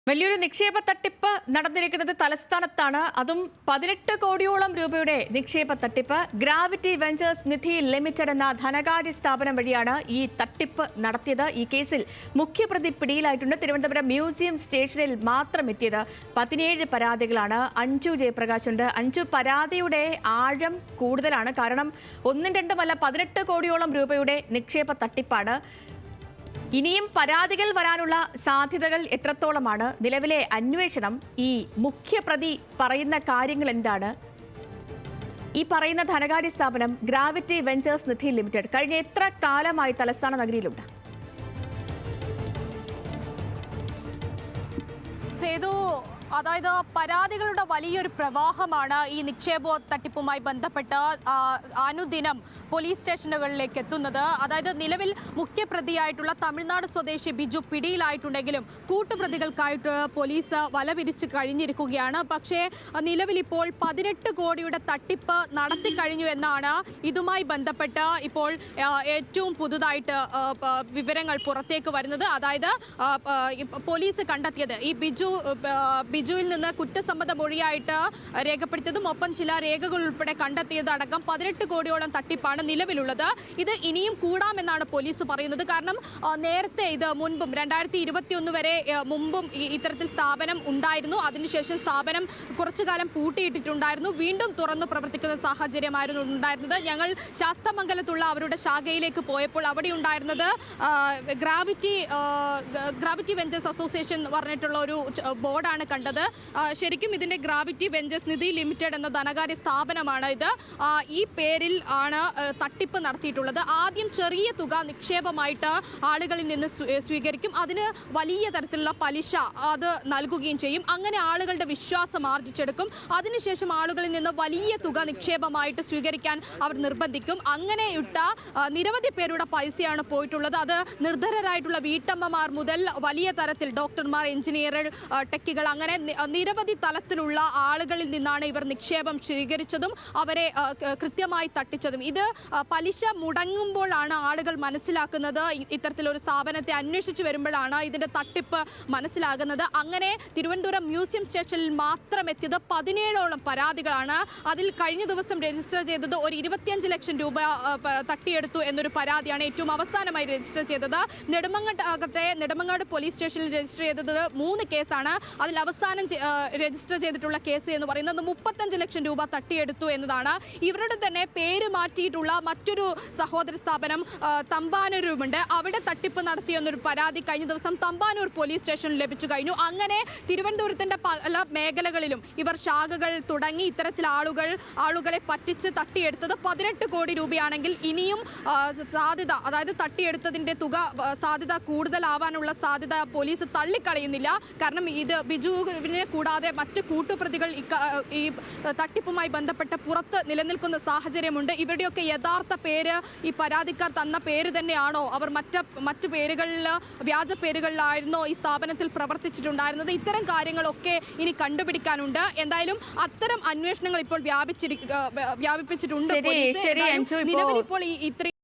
വലിയൊരു നിക്ഷേപ തട്ടിപ്പ് നടന്നിരിക്കുന്നത് തലസ്ഥാനത്താണ്. അതും 18 കോടിയോളം രൂപയുടെ നിക്ഷേപ തട്ടിപ്പ്. ഗ്രാവിറ്റി വെഞ്ചേഴ്സ് നിധി ലിമിറ്റഡ് എന്ന ധനകാര്യ സ്ഥാപനം വഴിയാണ് ഈ തട്ടിപ്പ് നടത്തിയത്. ഈ കേസിൽ മുഖ്യപ്രതി പിടിയിലായിട്ടുണ്ട്. തിരുവനന്തപുരം മ്യൂസിയം സ്റ്റേഷനിൽ മാത്രം എത്തിയത് 17 പരാതികളാണ്. അഞ്ജു ജയപ്രകാശ് ഉണ്ട്. അഞ്ജു, പരാതിയുടെ ആഴം കൂടുതലാണ്. കാരണം ഒന്നും രണ്ടുമല്ല, 18 കോടിയോളം രൂപയുടെ നിക്ഷേപ തട്ടിപ്പാണ്. ഇനിയും പരാതികൾ വരാനുള്ള സാധ്യതകൾ എത്രത്തോളമാണ്? നിലവിലെ അന്വേഷണം, ഈ മുഖ്യപ്രതി പറയുന്ന കാര്യങ്ങൾ എന്താണ്? ഈ പറയുന്ന ധനകാര്യ സ്ഥാപനം ഗ്രാവിറ്റി വെഞ്ചേഴ്സ് നിധി ലിമിറ്റഡ് കഴിഞ്ഞ എത്ര കാലമായി തലസ്ഥാന നഗരിയിലുണ്ട്? സേതു, അതായത് പരാതികളുടെ വലിയൊരു പ്രവാഹമാണ് ഈ നിക്ഷേപ തട്ടിപ്പുമായി ബന്ധപ്പെട്ട് അനുദിനം പോലീസ് സ്റ്റേഷനുകളിലേക്ക് എത്തുന്നത്. അതായത് നിലവിൽ മുഖ്യപ്രതിയായിട്ടുള്ള തമിഴ്നാട് സ്വദേശി ബിജു പിടിയിലായിട്ടുണ്ടെങ്കിലും കൂട്ടുപ്രതികൾക്കായിട്ട് പോലീസ് വലവിരിച്ച് കഴിഞ്ഞിരിക്കുകയാണ്. പക്ഷേ നിലവിൽ ഇപ്പോൾ 18 കോടിയുടെ തട്ടിപ്പ് നടത്തി കഴിഞ്ഞു എന്നാണ് ഇതുമായി ബന്ധപ്പെട്ട് ഇപ്പോൾ ഏറ്റവും പുതുതായിട്ട് വിവരങ്ങൾ പുറത്തേക്ക് വരുന്നത്. അതായത് പോലീസ് കണ്ടെത്തിയത് ഈ ബിജുവിൽ നിന്ന് കുറ്റസമ്മത മൊഴിയായിട്ട് രേഖപ്പെടുത്തിയതും ഒപ്പം ചില രേഖകൾ ഉൾപ്പെടെ കണ്ടെത്തിയതടക്കം 18 കോടിയോളം തട്ടിപ്പാണ് നിലവിലുള്ളത്. ഇത് ഇനിയും കൂടാമെന്നാണ് പോലീസ് പറയുന്നത്. കാരണം നേരത്തെ ഇത് മുൻപും 2021 വരെ മുമ്പും ഇത്തരത്തിൽ സ്ഥാപനം ഉണ്ടായിരുന്നു. അതിനുശേഷം സ്ഥാപനം കുറച്ചു കാലം പൂട്ടിയിട്ടിട്ടുണ്ടായിരുന്നു. വീണ്ടും തുറന്നു പ്രവർത്തിക്കുന്ന സാഹചര്യമായിരുന്നു ഉണ്ടായിരുന്നത്. ഞങ്ങൾ ശാസ്തമംഗലത്തുള്ള അവരുടെ ശാഖയിലേക്ക് പോയപ്പോൾ അവിടെ ഉണ്ടായിരുന്നത് ഗ്രാവിറ്റി വെഞ്ചേഴ്സ് അസോസിയേഷൻ പറഞ്ഞിട്ടുള്ള ഒരു ബോർഡാണ് കണ്ടത്. ശരിക്കും ഇതിന്റെ ഗ്രാവിറ്റി വെഞ്ചേഴ്സ് നിധി ലിമിറ്റഡ് എന്ന ധനകാര്യ സ്ഥാപനമാണ് ഇത്. ഈ പേരിൽ ആണ് തട്ടിപ്പ് നടത്തിയിട്ടുള്ളത്. ആദ്യം ചെറിയ തുക നിക്ഷേപമായിട്ട് ആളുകളിൽ നിന്ന് സ്വീകരിക്കും. അതിന് വലിയ തരത്തിലുള്ള പലിശ അത് നൽകുകയും ചെയ്യും. അങ്ങനെ ആളുകളുടെ വിശ്വാസം ആർജിച്ചെടുക്കും. അതിനുശേഷം ആളുകളിൽ നിന്ന് വലിയ തുക നിക്ഷേപമായിട്ട് സ്വീകരിക്കാൻ അവർ നിർബന്ധിക്കും. അങ്ങനെ ഇട്ട നിരവധി പേരുടെ പൈസയാണ് പോയിട്ടുള്ളത്. അത് നിർധനരായിട്ടുള്ള വീട്ടമ്മമാർ മുതൽ വലിയ തരത്തിൽ ഡോക്ടർമാർ, എഞ്ചിനീയർ, ടെക്കികൾ, അങ്ങനെ നിരവധി തലത്തിലുള്ള ആളുകളിൽ നിന്നാണ് ഇവർ നിക്ഷേപം സ്വീകരിച്ചതും അവരെ കൃത്യമായി തട്ടിച്ചതും. ഇത് പലിശ മുടങ്ങുമ്പോഴാണ് ആളുകൾ മനസ്സിലാക്കുന്നത്. ഇത്തരത്തിലൊരു സ്ഥാപനത്തെ അന്വേഷിച്ച് വരുമ്പോഴാണ് ഇതിന്റെ തട്ടിപ്പ് മനസ്സിലാകുന്നത്. അങ്ങനെ തിരുവനന്തപുരം മ്യൂസിയം സ്റ്റേഷനിൽ മാത്രം എത്തിയത് 17ഓളം പരാതികളാണ്. അതിൽ കഴിഞ്ഞ ദിവസം രജിസ്റ്റർ ചെയ്തത് ഒരു 25 ലക്ഷം രൂപ തട്ടിയെടുത്തു എന്നൊരു പരാതിയാണ് ഏറ്റവും അവസാനമായി രജിസ്റ്റർ ചെയ്തത്. നെടുമങ്ങാട് പോലീസ് സ്റ്റേഷനിൽ രജിസ്റ്റർ ചെയ്തത് 3 കേസാണ്. അതിൽ അവസാനം രജിസ്റ്റർ ചെയ്തിട്ടുള്ള കേസ് എന്ന് പറയുന്നത് 35 ലക്ഷം രൂപ തട്ടിയെടുത്തു എന്നതാണ്. ഇവരുടെ തന്നെ പേര് മാറ്റിയിട്ടുള്ള മറ്റൊരു സഹോദര സ്ഥാപനം തമ്പാനൂരുമുണ്ട്. അവിടെ തട്ടിപ്പ് നടത്തിയെന്നൊരു പരാതി കഴിഞ്ഞ ദിവസം തമ്പാനൂർ പോലീസ് സ്റ്റേഷനിൽ ലഭിച്ചു കഴിഞ്ഞു. അങ്ങനെ തിരുവനന്തപുരത്തിന്റെ പല മേഖലകളിലും ഇവർ ശാഖകൾ തുടങ്ങി ഇത്തരത്തിൽ ആളുകളെ പറ്റിച്ച് തട്ടിയെടുത്തത് 18 കോടി രൂപയാണെങ്കിൽ ഇനിയും സാധ്യത, അതായത് തട്ടിയെടുത്തതിന്റെ തുക സാധ്യത കൂടുതലാവാനുള്ള സാധ്യത പോലീസ് തള്ളിക്കളയുന്നില്ല. കാരണം ഇത് ബിജുവിനെ കൂടാതെ മറ്റ് കൂട്ടുപ്രതികൾ ഈ തട്ടിപ്പുമായി ബന്ധപ്പെട്ട് പുറത്ത് നിലനിൽക്കുന്ന സാഹചര്യമുണ്ട്. ഇവരുടെയൊക്കെ യഥാർത്ഥ പേര്, ഈ പരാതിക്കാർ തന്ന പേര് തന്നെയാണോ, അവർ മറ്റ് പേരുകളിൽ, വ്യാജ പേരുകളിലായിരുന്നോ ഈ സ്ഥാപനത്തിൽ പ്രവർത്തിച്ചിട്ടുണ്ടായിരുന്നത്? ഇത്തരം കാര്യങ്ങളൊക്കെ ഇനി കണ്ടുപിടിക്കാനുണ്ട്. എന്തായാലും അത്തരം അന്വേഷണങ്ങൾ ഇപ്പോൾ വ്യാപിപ്പിച്ചിട്ടുണ്ട്. നിലവിൽ ഇപ്പോൾ ഇത്രയും